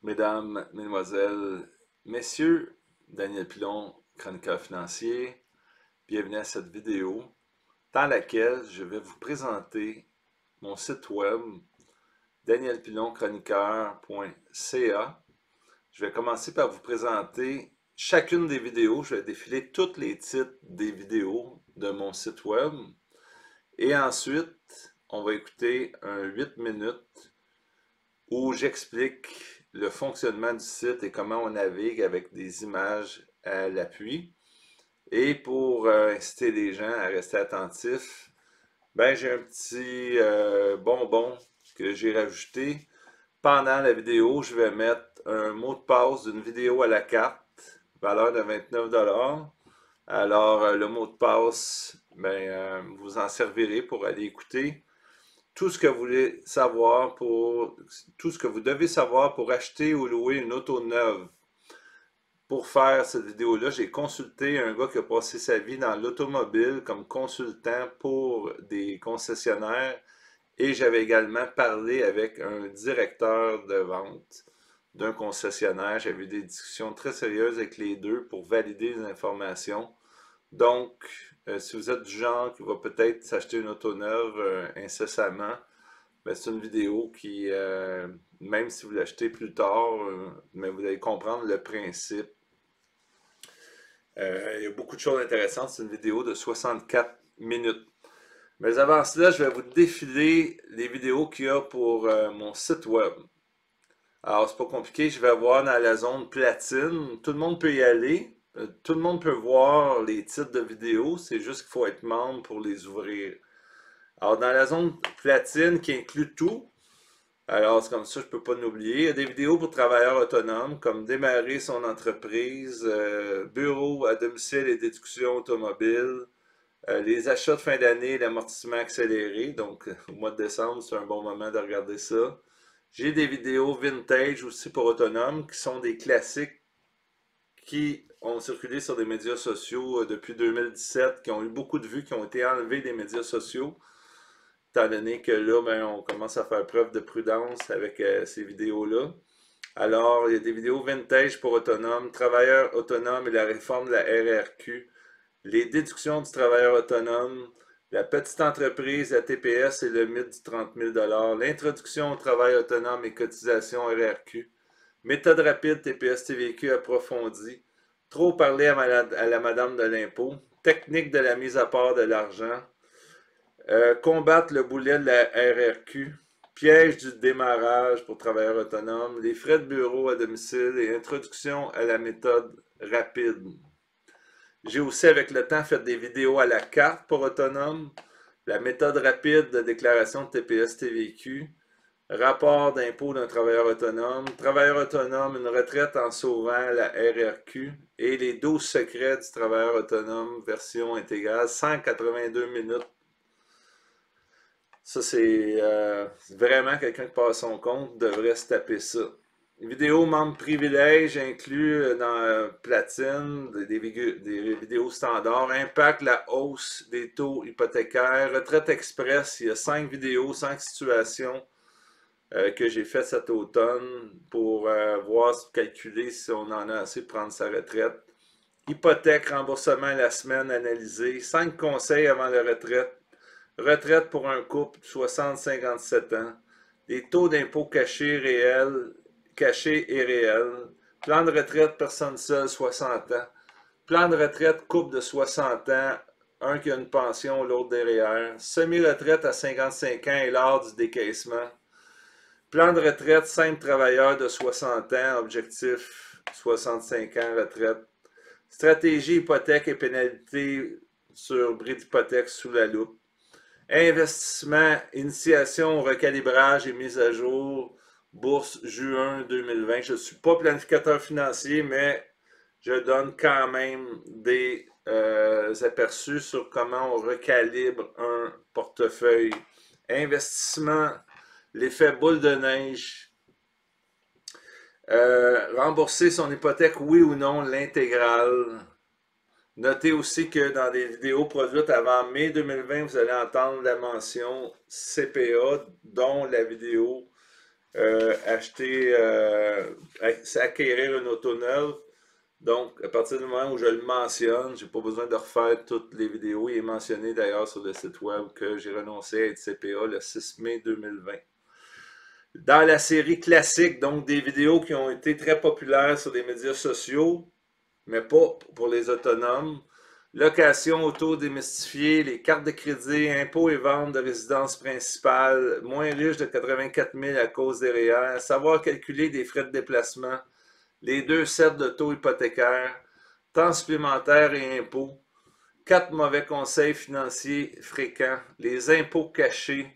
Mesdames, Mesdemoiselles, Messieurs, Daniel Pilon, chroniqueur financier, bienvenue à cette vidéo dans laquelle je vais vous présenter mon site web danielpilonchroniqueur.ca. Je vais commencer par vous présenter chacune des vidéos. Je vais défiler tous les titres des vidéos de mon site web. Et ensuite, on va écouter un 8 minutes où j'explique le fonctionnement du site et comment on navigue avec des images à l'appui. Et pour inciter les gens à rester attentifs, ben, j'ai un petit bonbon que j'ai rajouté. Pendant la vidéo, je vais mettre un mot de passe d'une vidéo à la carte, valeur de 29 $. Alors, le mot de passe, ben, vous en servirez pour aller écouter tout ce que vous voulez savoir tout ce que vous devez savoir pour acheter ou louer une auto neuve. Pour faire cette vidéo-là, j'ai consulté un gars qui a passé sa vie dans l'automobile comme consultant pour des concessionnaires et j'avais également parlé avec un directeur de vente d'un concessionnaire. J'avais eu des discussions très sérieuses avec les deux pour valider les informations. Donc, si vous êtes du genre qui va peut-être s'acheter une auto neuve incessamment, ben, c'est une vidéo qui, même si vous l'achetez plus tard, mais vous allez comprendre le principe. Il y a beaucoup de choses intéressantes. C'est une vidéo de 64 minutes. Mais avant cela, je vais vous défiler les vidéos qu'il y a pour mon site web. Alors, c'est pas compliqué. Je vais voir dans la zone platine. Tout le monde peut y aller. Tout le monde peut voir les titres de vidéos. C'est juste qu'il faut être membre pour les ouvrir. Alors, dans la zone platine qui inclut tout, alors c'est comme ça, je ne peux pas l'oublier. Il y a des vidéos pour travailleurs autonomes, comme démarrer son entreprise, bureau à domicile et déduction automobile, les achats de fin d'année et l'amortissement accéléré. Donc, au mois de décembre, c'est un bon moment de regarder ça. J'ai des vidéos vintage aussi pour autonomes, qui sont des classiques qui ont circulé sur des médias sociaux depuis 2017, qui ont eu beaucoup de vues, qui ont été enlevés des médias sociaux, étant donné que là, ben, on commence à faire preuve de prudence avec ces vidéos-là. Alors, il y a des vidéos vintage pour autonomes, travailleurs autonomes et la réforme de la RRQ, les déductions du travailleur autonome, la petite entreprise, la TPS et le mythe du 30 000 l'introduction au travail autonome et cotisation RRQ, méthode rapide TPS TVQ approfondie, trop parler à la madame de l'impôt, technique de la mise à part de l'argent, combattre le boulet de la RRQ, piège du démarrage pour travailleurs autonomes, les frais de bureau à domicile et introduction à la méthode rapide. J'ai aussi avec le temps fait des vidéos à la carte pour autonomes, la méthode rapide de déclaration de TPS TVQ, rapport d'impôt d'un travailleur autonome, une retraite en sauvant la RRQ et les 12 secrets du travailleur autonome version intégrale, 182 minutes. Ça, c'est vraiment quelqu'un qui passe son compte devrait se taper ça. Vidéo membre privilège inclus dans Platine, des vidéos standards, impact la hausse des taux hypothécaires, retraite express, il y a 5 vidéos, 5 situations que j'ai fait cet automne pour voir, calculer si on en a assez pour prendre sa retraite. Hypothèque, remboursement la semaine analysée, 5 conseils avant la retraite, retraite pour un couple 60-57 ans, les taux d'impôt cachés et réels, plan de retraite personne seule 60 ans, plan de retraite couple de 60 ans, un qui a une pension, l'autre derrière, semi-retraite à 55 ans et l'art du décaissement, plan de retraite simple travailleur de 60 ans, objectif 65 ans retraite, stratégie hypothèque et pénalité sur bris d'hypothèque sous la loupe, investissement, initiation, recalibrage et mise à jour, bourse juin 2020. Je ne suis pas planificateur financier, mais je donne quand même des aperçus sur comment on recalibre un portefeuille. Investissement, l'effet boule de neige. Rembourser son hypothèque, oui ou non, l'intégrale. Notez aussi que dans des vidéos produites avant mai 2020, vous allez entendre la mention CPA, dont la vidéo acquérir une auto neuve. Donc, à partir du moment où je le mentionne, j'ai pas besoin de refaire toutes les vidéos. Il est mentionné d'ailleurs sur le site web que j'ai renoncé à être CPA le 6 mai 2020. Dans la série classique, donc des vidéos qui ont été très populaires sur les médias sociaux, mais pas pour les autonomes. Location auto démystifiée, les cartes de crédit, impôts et ventes de résidence principale, moins riche de 84 000 à cause des REER, savoir calculer des frais de déplacement, les 2 sets de taux hypothécaires, temps supplémentaire et impôts, 4 mauvais conseils financiers fréquents, les impôts cachés,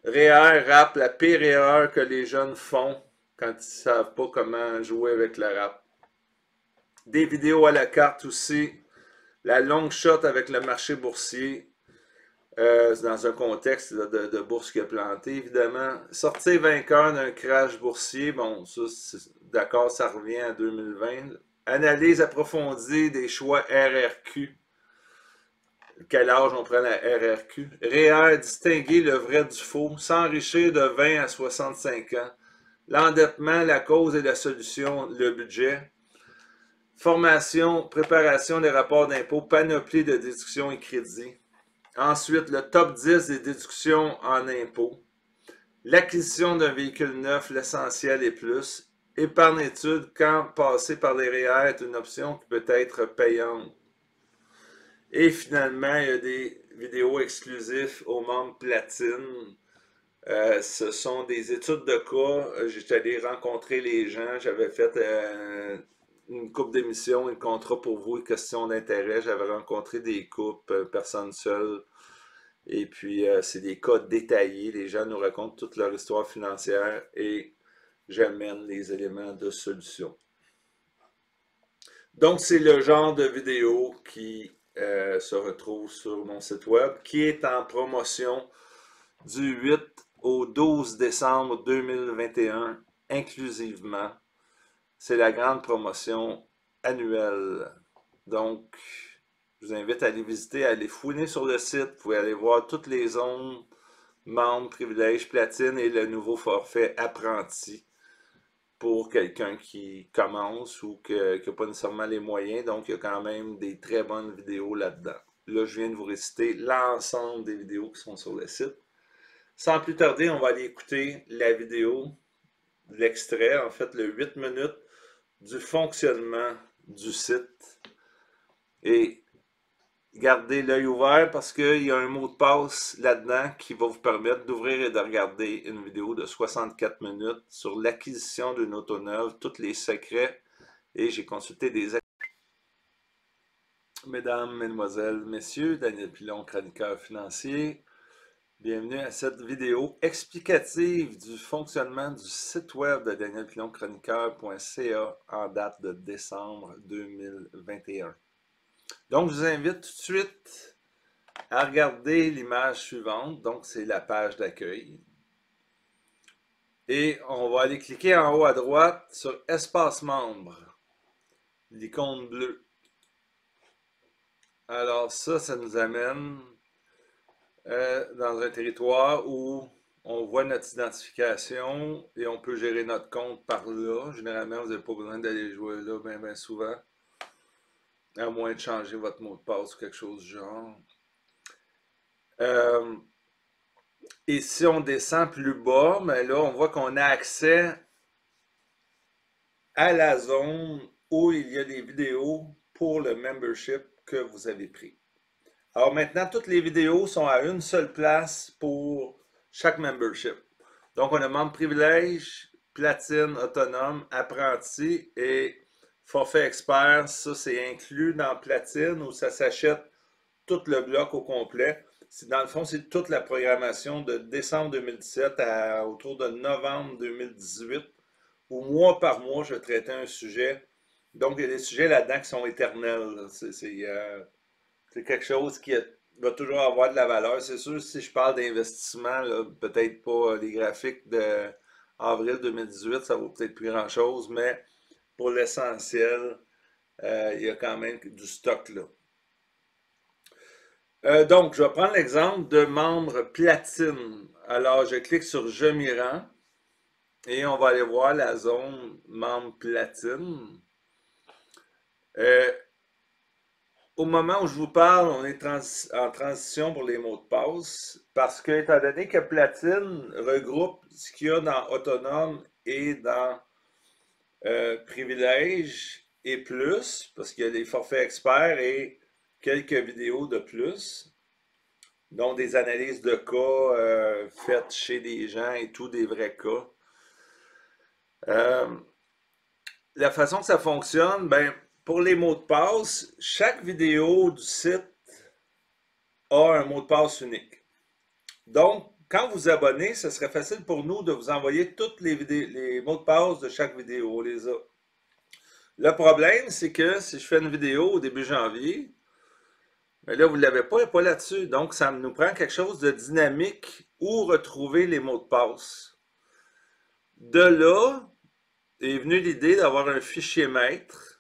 REER, RAP, la pire erreur que les jeunes font quand ils ne savent pas comment jouer avec la RAP. Des vidéos à la carte aussi, la long shot avec le marché boursier, dans un contexte de bourse qui a planté, évidemment. Sortir vainqueur d'un crash boursier, bon, ça, d'accord, ça revient à 2020. Analyse approfondie des choix RRQ. Quel âge on prend la RRQ? REER, distinguer le vrai du faux, s'enrichir de 20 à 65 ans. L'endettement, la cause et la solution, le budget. Formation, préparation des rapports d'impôt, panoplie de déductions et crédits. Ensuite, le top 10 des déductions en impôts. L'acquisition d'un véhicule neuf, l'essentiel et plus. Épargne études, quand passer par les REER est une option qui peut être payante. Et finalement, il y a des vidéos exclusives aux membres platine. Ce sont des études de cas. J'étais allé rencontrer les gens. J'avais fait une couple d'émissions, un contrat pour vous, une question d'intérêt. J'avais rencontré des couples, personnes seules. Et puis, c'est des cas détaillés. Les gens nous racontent toute leur histoire financière et j'amène les éléments de solution. Donc, c'est le genre de vidéo qui se retrouve sur mon site web, qui est en promotion du 8 au 12 décembre 2021, inclusivement. C'est la grande promotion annuelle. Donc, je vous invite à aller visiter, à aller fouiner sur le site. Vous pouvez aller voir toutes les zones, membres, privilèges, platine et le nouveau forfait apprenti pour quelqu'un qui commence ou qui n'a pas nécessairement les moyens. Donc, il y a quand même des très bonnes vidéos là-dedans. Là, je viens de vous réciter l'ensemble des vidéos qui sont sur le site. Sans plus tarder, on va aller écouter la vidéo, l'extrait, en fait, le 8 minutes du fonctionnement du site. Et gardez l'œil ouvert parce qu'il y a un mot de passe là-dedans qui va vous permettre d'ouvrir et de regarder une vidéo de 64 minutes sur l'acquisition d'une auto neuve, tous les secrets. Et j'ai consulté des Mesdames, Mesdemoiselles, Messieurs, Daniel Pilon, chroniqueur financier. Bienvenue à cette vidéo explicative du fonctionnement du site web de danielpilonchroniqueur.ca en date de décembre 2021. Donc, je vous invite tout de suite à regarder l'image suivante. Donc, c'est la page d'accueil. Et on va aller cliquer en haut à droite sur Espace membre, l'icône bleue. Alors ça nous amène dans un territoire où on voit notre identification et on peut gérer notre compte par là. Généralement, vous n'avez pas besoin d'aller jouer là bien souvent, à moins de changer votre mot de passe ou quelque chose du genre. Et si on descend plus bas, mais là, on voit qu'on a accès à la zone où il y a des vidéos pour le membership que vous avez pris. Alors maintenant, toutes les vidéos sont à une seule place pour chaque membership. Donc, on a membre privilège, platine, autonome, apprenti et forfait expert. Ça, c'est inclus dans platine où ça s'achète tout le bloc au complet. Dans le fond, c'est toute la programmation de décembre 2017 à autour de novembre 2018 où mois par mois, je traitais un sujet. Donc, il y a des sujets là-dedans qui sont éternels. C'est quelque chose qui va toujours avoir de la valeur. C'est sûr, si je parle d'investissement, peut-être pas les graphiques d'avril 2018, ça vaut peut-être plus grand-chose, mais pour l'essentiel, il y a quand même du stock là. Donc, je vais prendre l'exemple de membre platine. Alors, je clique sur Je m'y rends. Et on va aller voir la zone membre platine. Euh, Au moment où je vous parle, on est en transition pour les mots de passe parce que, étant donné que Platine regroupe ce qu'il y a dans Autonome et dans Privilège et plus, parce qu'il y a des forfaits experts et quelques vidéos de plus, dont des analyses de cas faites chez des gens et tout, des vrais cas. Euh, la façon que ça fonctionne, ben, pour les mots de passe, chaque vidéo du site a un mot de passe unique. Donc, quand vous vous abonnez, ce serait facile pour nous de vous envoyer tous les mots de passe de chaque vidéo. On les a. Le problème, c'est que si je fais une vidéo au début janvier, mais là, vous ne l'avez pas, il n'est pas là-dessus. Donc, ça nous prend quelque chose de dynamique où retrouver les mots de passe. De là est venue l'idée d'avoir un fichier maître.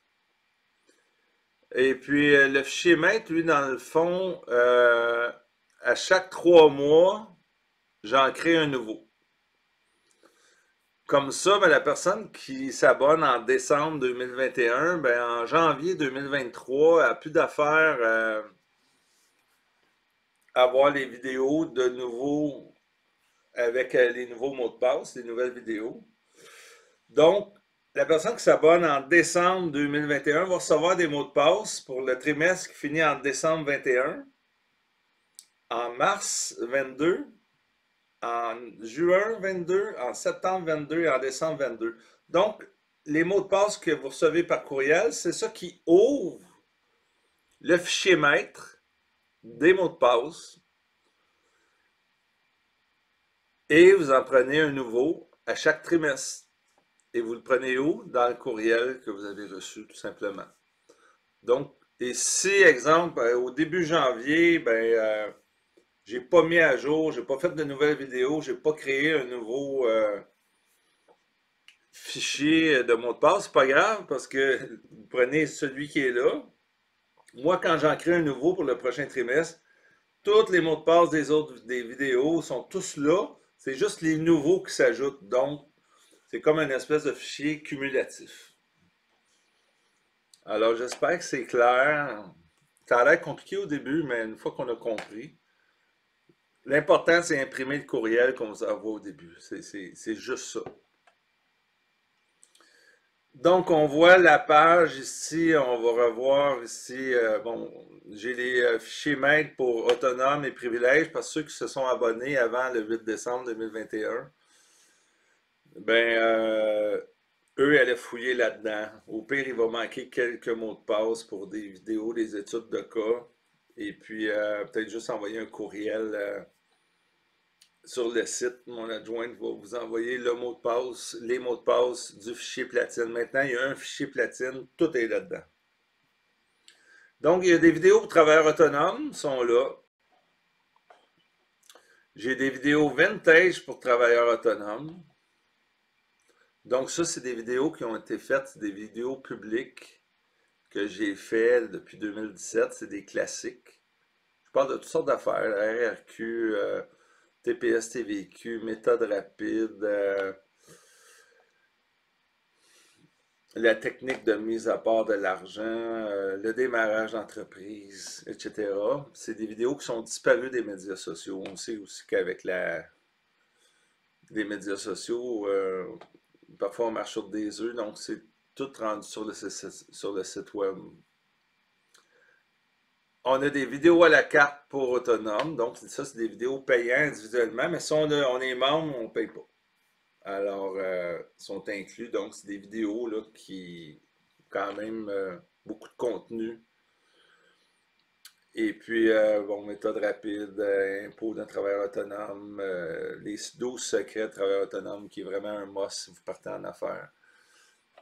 Et puis, le fichier maître, lui, dans le fond, à chaque 3 mois, j'en crée un nouveau. Comme ça, ben, la personne qui s'abonne en décembre 2021, ben, en janvier 2023, elle n'a plus d'affaires à voir les vidéos de nouveau avec les nouveaux mots de passe, les nouvelles vidéos. Donc, la personne qui s'abonne en décembre 2021 va recevoir des mots de passe pour le trimestre qui finit en décembre 21, en mars 22, en juin 22, en septembre 22 et en décembre 22. Donc, les mots de passe que vous recevez par courriel, c'est ça qui ouvre le fichier maître des mots de passe et vous en prenez un nouveau à chaque trimestre. Et vous le prenez où? Dans le courriel que vous avez reçu, tout simplement. Donc, et si, exemple, au début janvier, ben, j'ai pas mis à jour, j'ai pas fait de nouvelles vidéos, j'ai pas créé un nouveau fichier de mot de passe, c'est pas grave parce que vous prenez celui qui est là. Moi, quand j'en crée un nouveau pour le prochain trimestre, tous les mots de passe des vidéos sont tous là. C'est juste les nouveaux qui s'ajoutent. Donc, c'est comme une espèce de fichier cumulatif. Alors, j'espère que c'est clair. Ça a l'air compliqué au début, mais une fois qu'on a compris, l'important, c'est imprimer le courriel qu'on vous envoie au début. C'est juste ça. Donc, on voit la page ici. On va revoir ici. Bon, j'ai les fichiers maîtres pour Autonome et Privilèges parce que ceux qui se sont abonnés avant le 8 décembre 2021, ben, eux allaient fouiller là-dedans. Au pire, il va manquer quelques mots de passe pour des vidéos, des études de cas. Et puis, peut-être juste envoyer un courriel sur le site. Mon adjointe va vous envoyer le mot de passe, les mots de passe du fichier platine. Maintenant, il y a un fichier platine, tout est là-dedans. Donc, il y a des vidéos pour travailleurs autonomes, sont là. J'ai des vidéos vintage pour travailleurs autonomes. Donc, ça, c'est des vidéos qui ont été faites, des vidéos publiques que j'ai faites depuis 2017. C'est des classiques. Je parle de toutes sortes d'affaires, RRQ, TPS, TVQ, méthode rapide, la technique de mise à part de l'argent, le démarrage d'entreprise, etc. C'est des vidéos qui sont disparues des médias sociaux. On sait aussi qu'avec les médias sociaux, parfois on marche sur des œufs, donc c'est tout rendu sur le site web. On a des vidéos à la carte pour autonome, donc ça c'est des vidéos payantes individuellement, mais si on est membre, on ne paye pas. Alors, sont inclus, donc c'est des vidéos là, qui ont quand même beaucoup de contenu. Et puis, bon, méthode rapide, impôt d'un travailleur autonome, les 12 secrets de travailleur autonome, qui est vraiment un must si vous partez en affaires.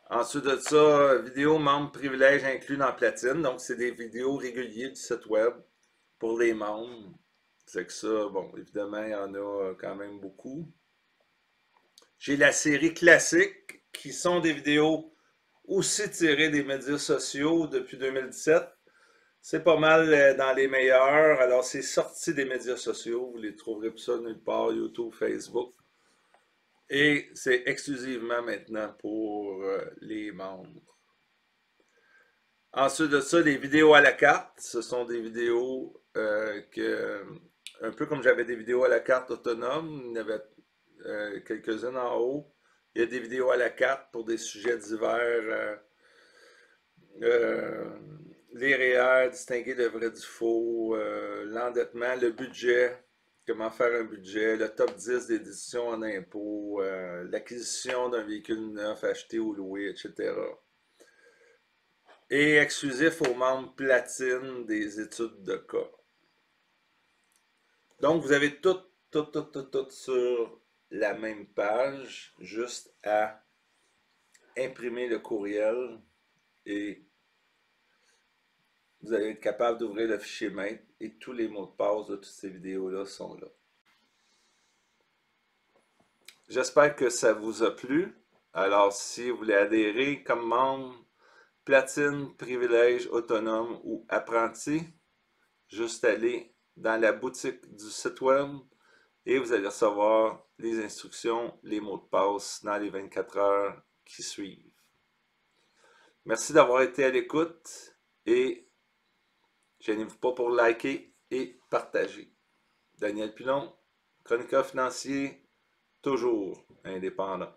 Ensuite de ça, vidéos membres privilèges inclus dans Platine. Donc, c'est des vidéos réguliers du site web pour les membres. C'est que ça, bon, évidemment, il y en a quand même beaucoup. J'ai la série classique, qui sont des vidéos aussi tirées des médias sociaux depuis 2017. C'est pas mal dans les meilleurs. Alors, c'est sorti des médias sociaux. Vous les trouverez plus ça nulle part, YouTube, Facebook. Et c'est exclusivement maintenant pour les membres. Ensuite de ça, les vidéos à la carte, ce sont des vidéos un peu comme j'avais des vidéos à la carte autonomes, il y en avait quelques-unes en haut. Il y a des vidéos à la carte pour des sujets divers, euh, les REER, distinguer le vrai du faux, l'endettement, le budget, comment faire un budget, le top 10 des décisions en impôts, l'acquisition d'un véhicule neuf acheté ou loué, etc. Et exclusif aux membres platine des études de cas. Donc, vous avez tout sur la même page, juste à imprimer le courriel et vous allez être capable d'ouvrir le fichier maître et tous les mots de passe de toutes ces vidéos-là sont là. J'espère que ça vous a plu. Alors, si vous voulez adhérer comme membre, platine, privilège, autonome ou apprenti, juste aller dans la boutique du site web et vous allez recevoir les instructions, les mots de passe dans les 24 heures qui suivent. Merci d'avoir été à l'écoute et gênez-vous pas pour liker et partager. Daniel Pilon, chroniqueur financier, toujours indépendant.